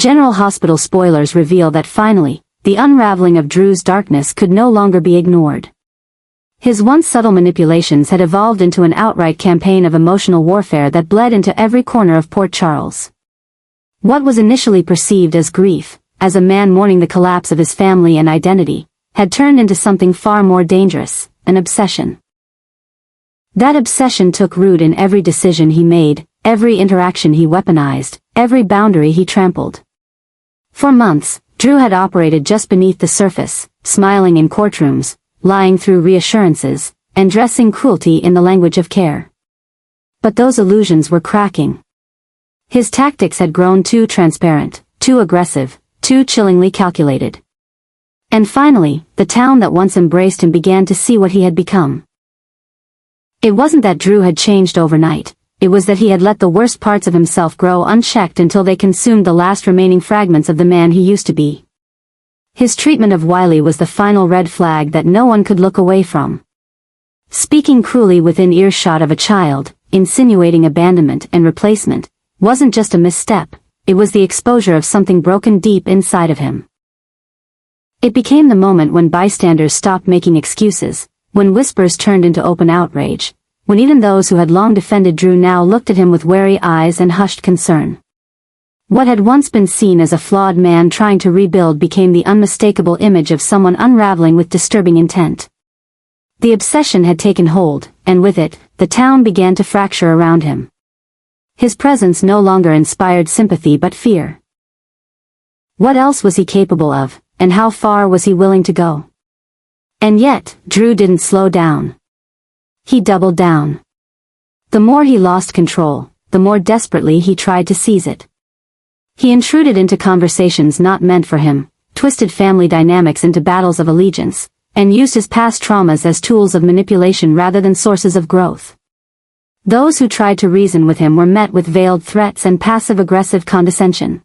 General Hospital spoilers reveal that finally, the unraveling of Drew's darkness could no longer be ignored. His once subtle manipulations had evolved into an outright campaign of emotional warfare that bled into every corner of Port Charles. What was initially perceived as grief, as a man mourning the collapse of his family and identity, had turned into something far more dangerous, an obsession. That obsession took root in every decision he made, every interaction he weaponized, every boundary he trampled. For months, Drew had operated just beneath the surface, smiling in courtrooms, lying through reassurances, and dressing cruelty in the language of care. But those illusions were cracking. His tactics had grown too transparent, too aggressive, too chillingly calculated. And finally, the town that once embraced him began to see what he had become. It wasn't that Drew had changed overnight, it was that he had let the worst parts of himself grow unchecked until they consumed the last remaining fragments of the man he used to be. His treatment of Wiley was the final red flag that no one could look away from. Speaking cruelly within earshot of a child, insinuating abandonment and replacement, wasn't just a misstep, it was the exposure of something broken deep inside of him. It became the moment when bystanders stopped making excuses, when whispers turned into open outrage, when even those who had long defended Drew now looked at him with wary eyes and hushed concern. What had once been seen as a flawed man trying to rebuild became the unmistakable image of someone unraveling with disturbing intent. The obsession had taken hold, and with it, the town began to fracture around him. His presence no longer inspired sympathy but fear. What else was he capable of, and how far was he willing to go? And yet, Drew didn't slow down. He doubled down. The more he lost control, the more desperately he tried to seize it. He intruded into conversations not meant for him, twisted family dynamics into battles of allegiance, and used his past traumas as tools of manipulation rather than sources of growth. Those who tried to reason with him were met with veiled threats and passive-aggressive condescension.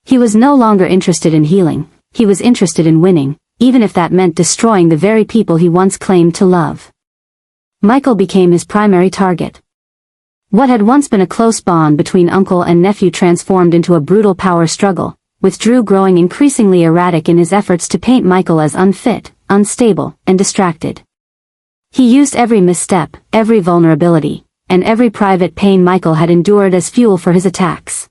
He was no longer interested in healing, he was interested in winning, even if that meant destroying the very people he once claimed to love. Michael became his primary target. What had once been a close bond between uncle and nephew transformed into a brutal power struggle, with Drew growing increasingly erratic in his efforts to paint Michael as unfit, unstable, and distracted. He used every misstep, every vulnerability, and every private pain Michael had endured as fuel for his attacks.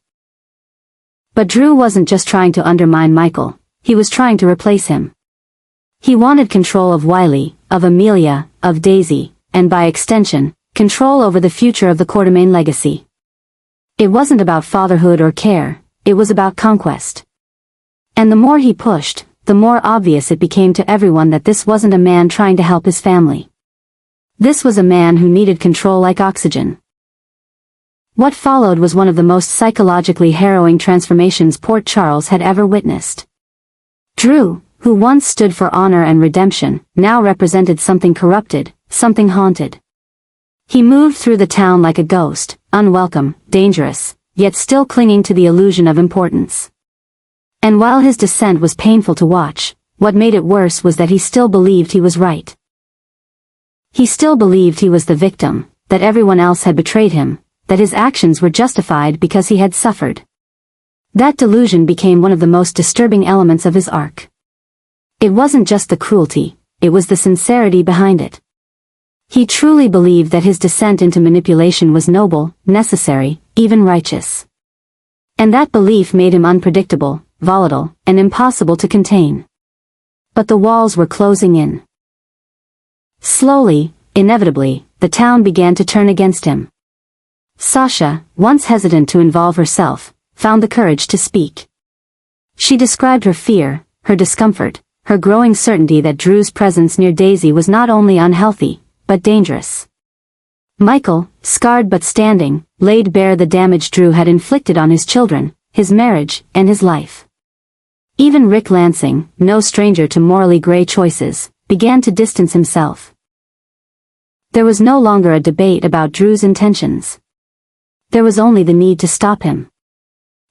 But Drew wasn't just trying to undermine Michael, he was trying to replace him. He wanted control of Wiley, of Amelia, of Daisy, and by extension, control over the future of the Quartermaine legacy. It wasn't about fatherhood or care, it was about conquest. And the more he pushed, the more obvious it became to everyone that this wasn't a man trying to help his family. This was a man who needed control like oxygen. What followed was one of the most psychologically harrowing transformations Port Charles had ever witnessed. Drew, who once stood for honor and redemption, now represented something corrupted, something haunted. He moved through the town like a ghost, unwelcome, dangerous, yet still clinging to the illusion of importance. And while his descent was painful to watch, what made it worse was that he still believed he was right. He still believed he was the victim, that everyone else had betrayed him, that his actions were justified because he had suffered. That delusion became one of the most disturbing elements of his arc. It wasn't just the cruelty, it was the sincerity behind it. He truly believed that his descent into manipulation was noble, necessary, even righteous. And that belief made him unpredictable, volatile, and impossible to contain. But the walls were closing in. Slowly, inevitably, the town began to turn against him. Sasha, once hesitant to involve herself, found the courage to speak. She described her fear, her discomfort, her growing certainty that Drew's presence near Daisy was not only unhealthy, but dangerous. Michael, scarred but standing, laid bare the damage Drew had inflicted on his children, his marriage, and his life. Even Rick Lansing, no stranger to morally gray choices, began to distance himself. There was no longer a debate about Drew's intentions. There was only the need to stop him.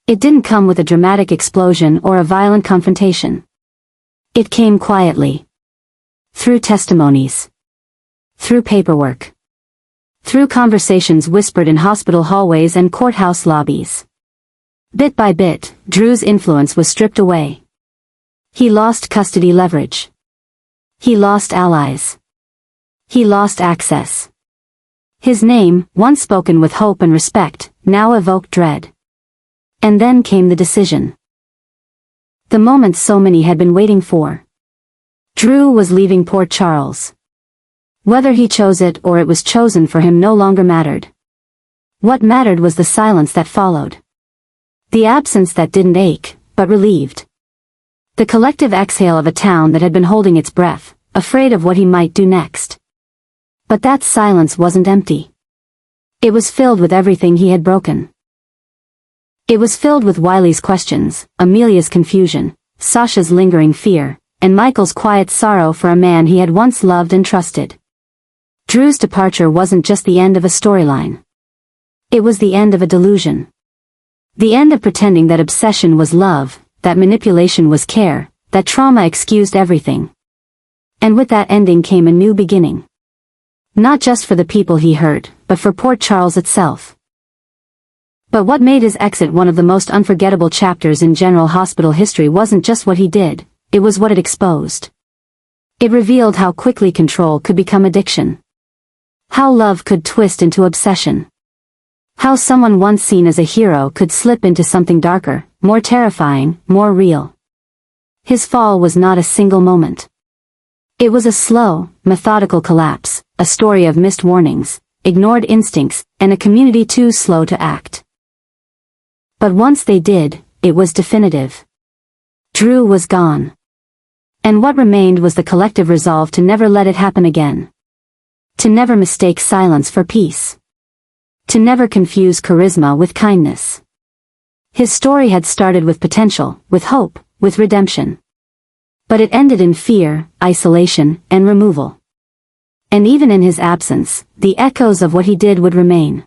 It didn't come with a dramatic explosion or a violent confrontation. It came quietly. Through testimonies. Through paperwork. Through conversations whispered in hospital hallways and courthouse lobbies. Bit by bit, Drew's influence was stripped away. He lost custody leverage. He lost allies. He lost access. His name, once spoken with hope and respect, now evoked dread. And then came the decision. The moment so many had been waiting for. Drew was leaving Port Charles. Whether he chose it or it was chosen for him no longer mattered. What mattered was the silence that followed. The absence that didn't ache, but relieved. The collective exhale of a town that had been holding its breath, afraid of what he might do next. But that silence wasn't empty. It was filled with everything he had broken. It was filled with Wiley's questions, Amelia's confusion, Sasha's lingering fear, and Michael's quiet sorrow for a man he had once loved and trusted. Drew's departure wasn't just the end of a storyline. It was the end of a delusion. The end of pretending that obsession was love, that manipulation was care, that trauma excused everything. And with that ending came a new beginning. Not just for the people he hurt, but for Port Charles itself. But what made his exit one of the most unforgettable chapters in General Hospital history wasn't just what he did, it was what it exposed. It revealed how quickly control could become addiction. How love could twist into obsession. How someone once seen as a hero could slip into something darker, more terrifying, more real. His fall was not a single moment. It was a slow, methodical collapse, a story of missed warnings, ignored instincts, and a community too slow to act. But once they did, it was definitive. Drew was gone. And what remained was the collective resolve to never let it happen again. To never mistake silence for peace. To never confuse charisma with kindness. His story had started with potential, with hope, with redemption. But it ended in fear, isolation, and removal. And even in his absence, the echoes of what he did would remain.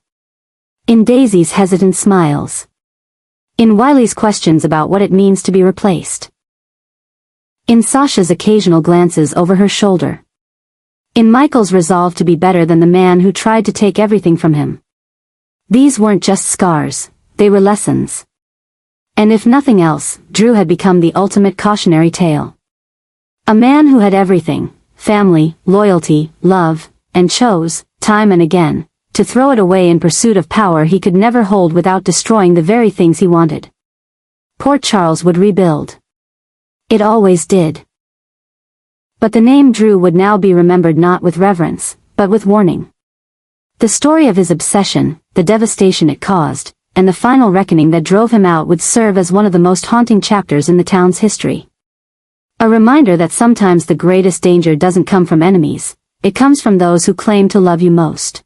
In Daisy's hesitant smiles. In Wiley's questions about what it means to be replaced. In Sasha's occasional glances over her shoulder. In Michael's resolve to be better than the man who tried to take everything from him. These weren't just scars, they were lessons. And if nothing else, Drew had become the ultimate cautionary tale. A man who had everything, family, loyalty, love, and chose, time and again, to throw it away in pursuit of power he could never hold without destroying the very things he wanted. Port Charles would rebuild. It always did. But the name Drew would now be remembered not with reverence, but with warning. The story of his obsession, the devastation it caused, and the final reckoning that drove him out would serve as one of the most haunting chapters in the town's history. A reminder that sometimes the greatest danger doesn't come from enemies, it comes from those who claim to love you most.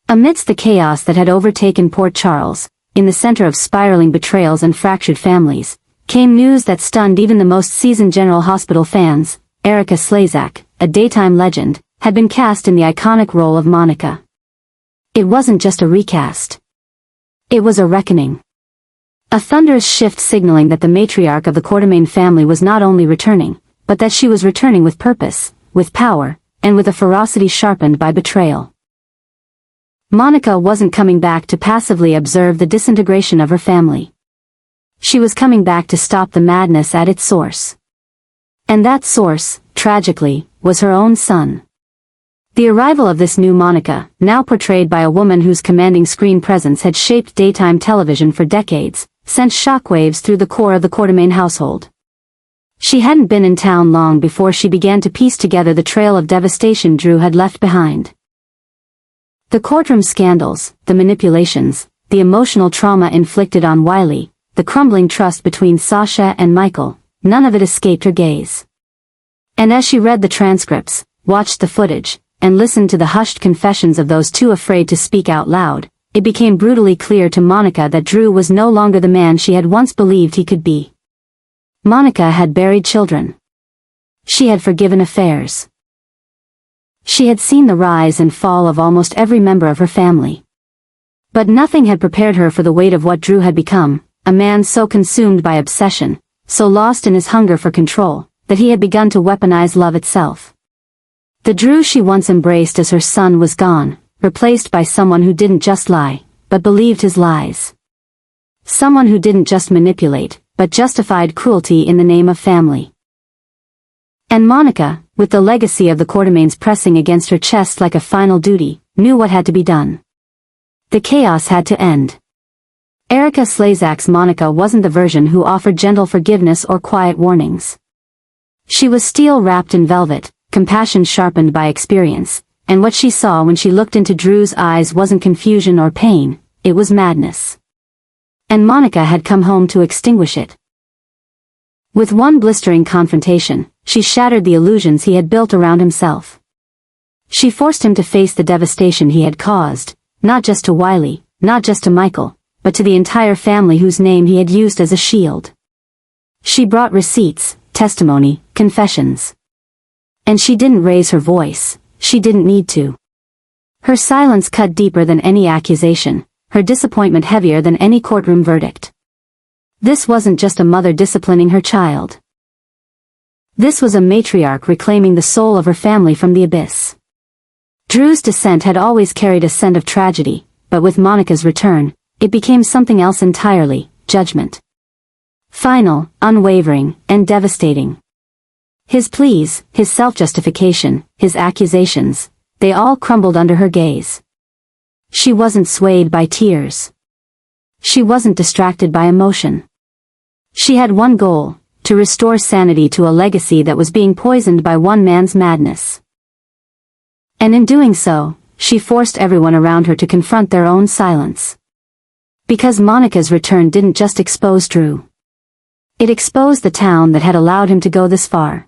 Amidst the chaos that had overtaken Port Charles, in the center of spiraling betrayals and fractured families, came news that stunned even the most seasoned General Hospital fans. Erica Slezak, a daytime legend, had been cast in the iconic role of Monica. It wasn't just a recast. It was a reckoning. A thunderous shift signaling that the matriarch of the Quartermain family was not only returning, but that she was returning with purpose, with power, and with a ferocity sharpened by betrayal. Monica wasn't coming back to passively observe the disintegration of her family. She was coming back to stop the madness at its source. And that source, tragically, was her own son. The arrival of this new Monica, now portrayed by a woman whose commanding screen presence had shaped daytime television for decades, sent shockwaves through the core of the Quartermain household. She hadn't been in town long before she began to piece together the trail of devastation Drew had left behind. The courtroom scandals, the manipulations, the emotional trauma inflicted on Wiley, the crumbling trust between Sasha and Michael, none of it escaped her gaze. And as she read the transcripts, watched the footage, and listened to the hushed confessions of those too afraid to speak out loud, it became brutally clear to Monica that Drew was no longer the man she had once believed he could be. Monica had buried children. She had forgiven affairs. She had seen the rise and fall of almost every member of her family. But nothing had prepared her for the weight of what Drew had become, a man so consumed by obsession, so lost in his hunger for control, that he had begun to weaponize love itself. The Drew she once embraced as her son was gone, replaced by someone who didn't just lie, but believed his lies. Someone who didn't just manipulate, but justified cruelty in the name of family. And Monica, with the legacy of the Quartermaines pressing against her chest like a final duty, knew what had to be done. The chaos had to end. Erica Slezak's Monica wasn't the version who offered gentle forgiveness or quiet warnings. She was steel wrapped in velvet, compassion sharpened by experience, and what she saw when she looked into Drew's eyes wasn't confusion or pain, it was madness. And Monica had come home to extinguish it. With one blistering confrontation, she shattered the illusions he had built around himself. She forced him to face the devastation he had caused, not just to Wiley, not just to Michael, but to the entire family whose name he had used as a shield. She brought receipts, testimony, confessions. And she didn't raise her voice, she didn't need to. Her silence cut deeper than any accusation, her disappointment heavier than any courtroom verdict. This wasn't just a mother disciplining her child. This was a matriarch reclaiming the soul of her family from the abyss. Drew's descent had always carried a scent of tragedy, but with Monica's return, it became something else entirely, judgment. Final, unwavering, and devastating. His pleas, his self-justification, his accusations, they all crumbled under her gaze. She wasn't swayed by tears. She wasn't distracted by emotion. She had one goal, to restore sanity to a legacy that was being poisoned by one man's madness. And in doing so, she forced everyone around her to confront their own silence. Because Monica's return didn't just expose Drew. It exposed the town that had allowed him to go this far.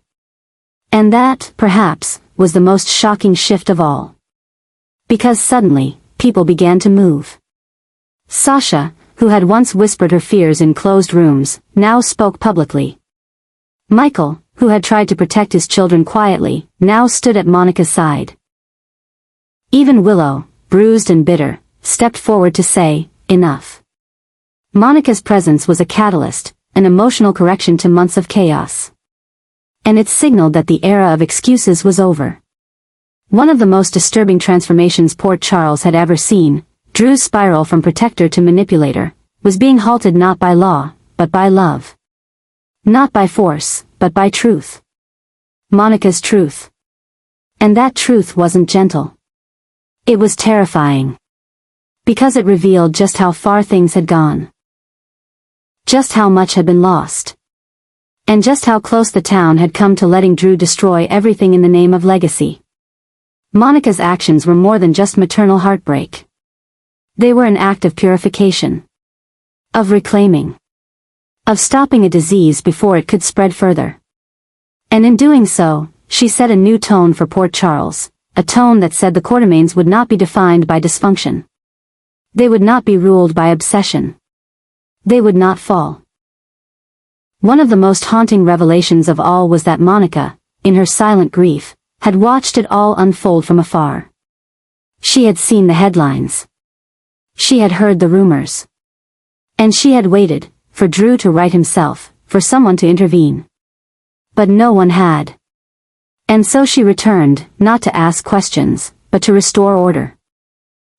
And that, perhaps, was the most shocking shift of all. Because suddenly, people began to move. Sasha, who had once whispered her fears in closed rooms, now spoke publicly. Michael, who had tried to protect his children quietly, now stood at Monica's side. Even Willow, bruised and bitter, stepped forward to say, enough. Monica's presence was a catalyst, an emotional correction to months of chaos. And it signaled that the era of excuses was over. One of the most disturbing transformations Port Charles had ever seen, Drew's spiral from protector to manipulator, was being halted not by law, but by love. Not by force, but by truth. Monica's truth. And that truth wasn't gentle. It was terrifying. Because it revealed just how far things had gone. Just how much had been lost. And just how close the town had come to letting Drew destroy everything in the name of legacy. Monica's actions were more than just maternal heartbreak. They were an act of purification. Of reclaiming. Of stopping a disease before it could spread further. And in doing so, she set a new tone for Port Charles, a tone that said the Quartermaines would not be defined by dysfunction. They would not be ruled by obsession. They would not fall. One of the most haunting revelations of all was that Monica, in her silent grief, had watched it all unfold from afar. She had seen the headlines. She had heard the rumors. And she had waited, for Drew to right himself, for someone to intervene. But no one had. And so she returned, not to ask questions, but to restore order.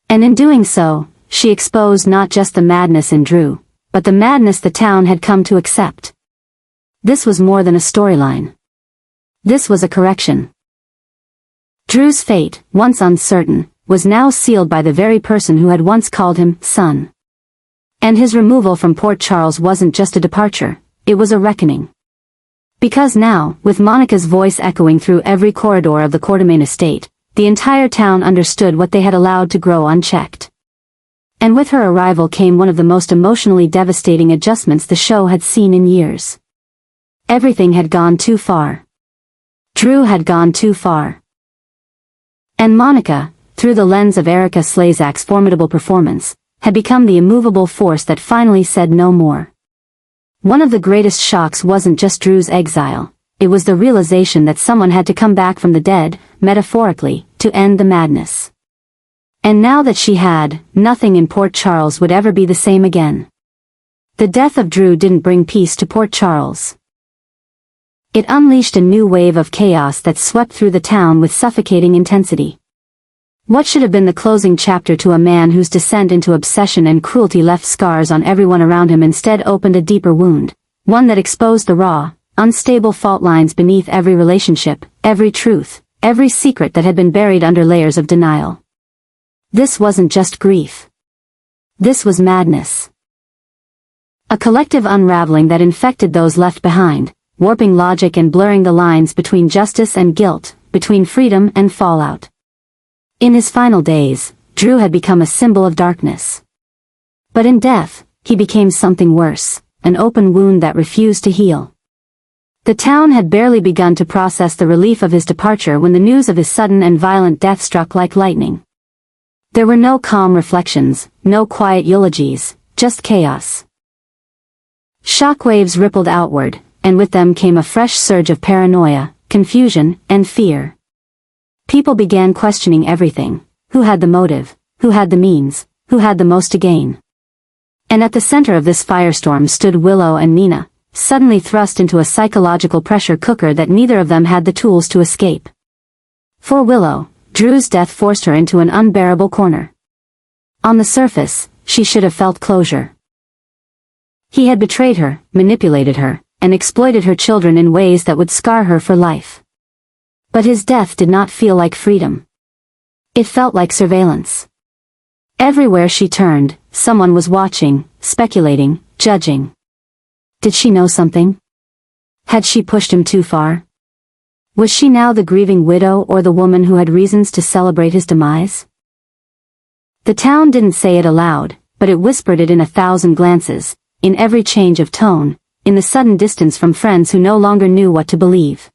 And in doing so, she exposed not just the madness in Drew, but the madness the town had come to accept. This was more than a storyline. This was a correction. Drew's fate, once uncertain, was now sealed by the very person who had once called him son. And his removal from Port Charles wasn't just a departure, it was a reckoning. Because now, with Monica's voice echoing through every corridor of the Quartermaine estate, the entire town understood what they had allowed to grow unchecked. And with her arrival came one of the most emotionally devastating adjustments the show had seen in years. Everything had gone too far. Drew had gone too far. And Monica, through the lens of Erica Slezak's formidable performance, had become the immovable force that finally said no more. One of the greatest shocks wasn't just Drew's exile, it was the realization that someone had to come back from the dead, metaphorically, to end the madness. And now that she had, nothing in Port Charles would ever be the same again. The death of Drew didn't bring peace to Port Charles. It unleashed a new wave of chaos that swept through the town with suffocating intensity. What should have been the closing chapter to a man whose descent into obsession and cruelty left scars on everyone around him instead opened a deeper wound, one that exposed the raw, unstable fault lines beneath every relationship, every truth, every secret that had been buried under layers of denial. This wasn't just grief. This was madness. A collective unraveling that infected those left behind, warping logic and blurring the lines between justice and guilt, between freedom and fallout. In his final days, Drew had become a symbol of darkness. But in death, he became something worse, an open wound that refused to heal. The town had barely begun to process the relief of his departure when the news of his sudden and violent death struck like lightning. There were no calm reflections, no quiet eulogies, just chaos. Shockwaves rippled outward, and with them came a fresh surge of paranoia, confusion, and fear. People began questioning everything: who had the motive, who had the means, who had the most to gain. And at the center of this firestorm stood Willow and Nina, suddenly thrust into a psychological pressure cooker that neither of them had the tools to escape. For Willow, Drew's death forced her into an unbearable corner. On the surface, she should have felt closure. He had betrayed her, manipulated her, and exploited her children in ways that would scar her for life. But his death did not feel like freedom. It felt like surveillance. Everywhere she turned, someone was watching, speculating, judging. Did she know something? Had she pushed him too far? Was she now the grieving widow or the woman who had reasons to celebrate his demise? The town didn't say it aloud, but it whispered it in 1,000 glances, in every change of tone, in the sudden distance from friends who no longer knew what to believe.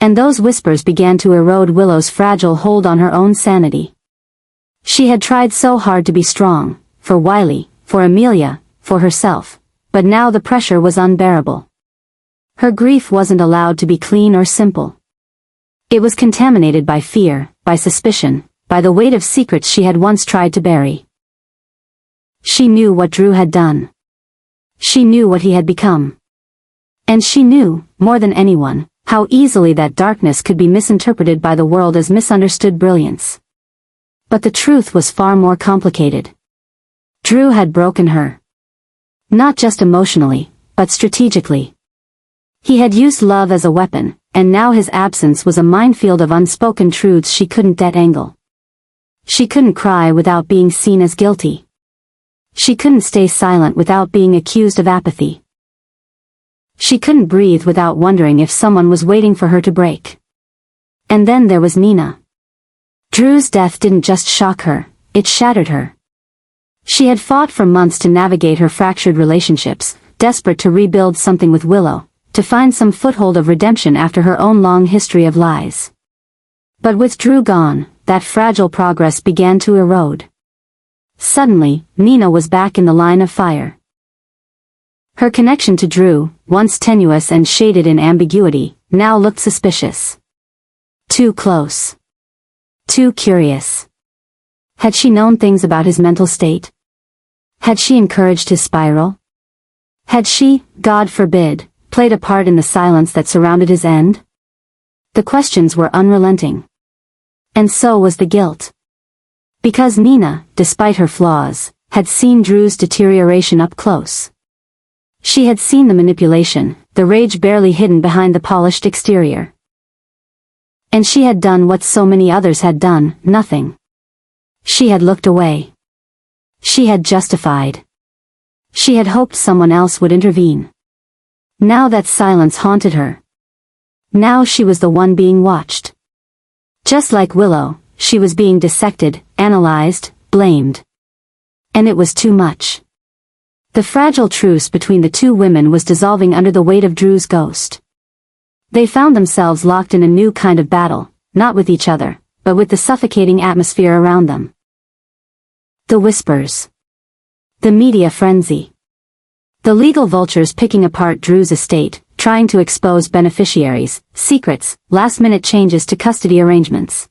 And those whispers began to erode Willow's fragile hold on her own sanity. She had tried so hard to be strong, for Wiley, for Amelia, for herself, but now the pressure was unbearable. Her grief wasn't allowed to be clean or simple. It was contaminated by fear, by suspicion, by the weight of secrets she had once tried to bury. She knew what Drew had done. She knew what he had become. And she knew, more than anyone, how easily that darkness could be misinterpreted by the world as misunderstood brilliance. But the truth was far more complicated. Drew had broken her. Not just emotionally, but strategically. He had used love as a weapon, and now his absence was a minefield of unspoken truths she couldn't detangle. She couldn't cry without being seen as guilty. She couldn't stay silent without being accused of apathy. She couldn't breathe without wondering if someone was waiting for her to break. And then there was Nina. Drew's death didn't just shock her, it shattered her. She had fought for months to navigate her fractured relationships, desperate to rebuild something with Willow, to find some foothold of redemption after her own long history of lies. But with Drew gone, that fragile progress began to erode. Suddenly, Nina was back in the line of fire. Her connection to Drew, once tenuous and shaded in ambiguity, now looked suspicious. Too close. Too curious. Had she known things about his mental state? Had she encouraged his spiral? Had she, God forbid, played a part in the silence that surrounded his end? The questions were unrelenting. And so was the guilt. Because Nina, despite her flaws, had seen Drew's deterioration up close. She had seen the manipulation, the rage barely hidden behind the polished exterior. And she had done what so many others had done, nothing. She had looked away. She had justified. She had hoped someone else would intervene. Now that silence haunted her. Now she was the one being watched. Just like Willow, she was being dissected, analyzed, blamed. And it was too much. The fragile truce between the two women was dissolving under the weight of Drew's ghost. They found themselves locked in a new kind of battle, not with each other, but with the suffocating atmosphere around them. The whispers. The media frenzy. The legal vultures picking apart Drew's estate, trying to expose beneficiaries, secrets, last-minute changes to custody arrangements.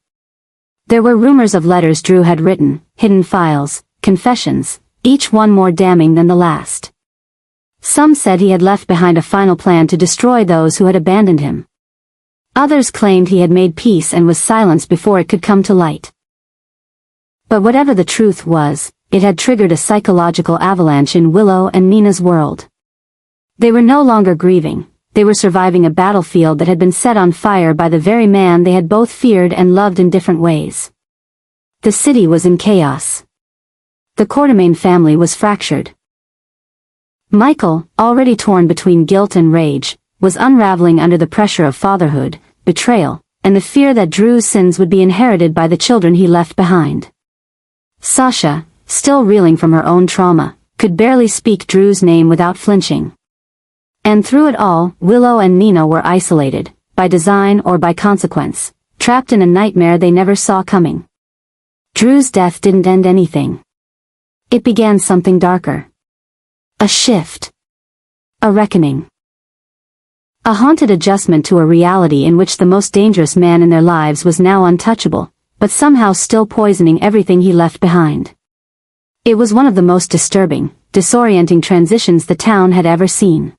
There were rumors of letters Drew had written, hidden files, confessions, each one more damning than the last. Some said he had left behind a final plan to destroy those who had abandoned him. Others claimed he had made peace and was silenced before it could come to light. But whatever the truth was, it had triggered a psychological avalanche in Willow and Nina's world. They were no longer grieving, they were surviving a battlefield that had been set on fire by the very man they had both feared and loved in different ways. The city was in chaos. The Quartermain family was fractured. Michael, already torn between guilt and rage, was unraveling under the pressure of fatherhood, betrayal, and the fear that Drew's sins would be inherited by the children he left behind. Sasha, still reeling from her own trauma, could barely speak Drew's name without flinching. And through it all, Willow and Nina were isolated, by design or by consequence, trapped in a nightmare they never saw coming. Drew's death didn't end anything. It began something darker. A shift. A reckoning. A haunted adjustment to a reality in which the most dangerous man in their lives was now untouchable, but somehow still poisoning everything he left behind. It was one of the most disturbing, disorienting transitions the town had ever seen.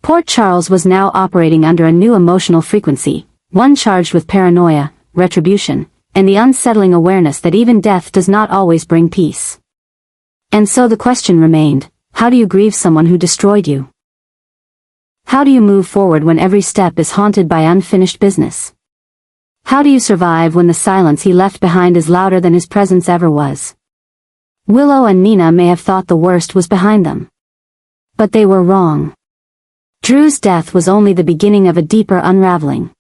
Port Charles was now operating under a new emotional frequency, one charged with paranoia, retribution, and the unsettling awareness that even death does not always bring peace. And so the question remained, how do you grieve someone who destroyed you? How do you move forward when every step is haunted by unfinished business? How do you survive when the silence he left behind is louder than his presence ever was? Willow and Nina may have thought the worst was behind them. But they were wrong. Drew's death was only the beginning of a deeper unraveling.